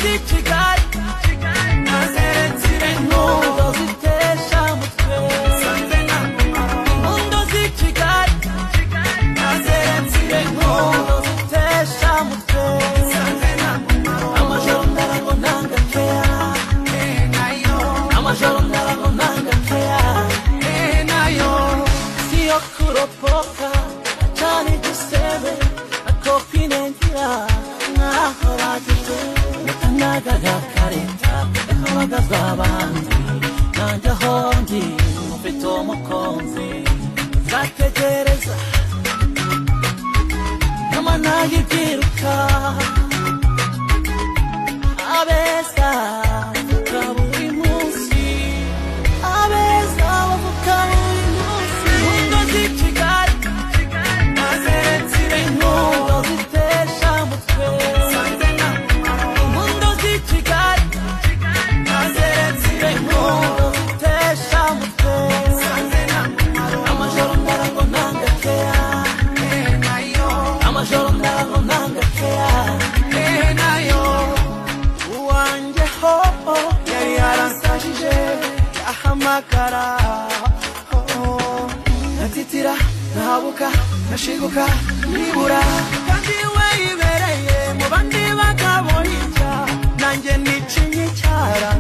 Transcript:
z'ikigali nazeretsire inkundo zitesha umutwe inkundo z'ikigali nazeretsire inkundo zitesha umutwe amajoro ndarago ntangakeya amajoro ndarago ntangakeya nayo siyo kuropoka cyane gisebe akofinengira nahoragije nakanaga kareta ekabagaza abandi nanjye ahondi mufite umukunzi zategereza nama nayibyiruka abeza bavuka buri munsi abeza bavuka buri munsi inkundo z'ikigali nazeretsire inkundo zitesha umutwe inkundo z'ikigali nazeretsire inkundo zitesha umutwe amajoro ndarago ntangakeya amajoro ndarago ntangakeya nayo uwanjye ho yari yaransajije yahamagara natitira nahabuka nashiguka nibura kandi we ibereye mu bandi bagabo hirya nanjye nicinye cyara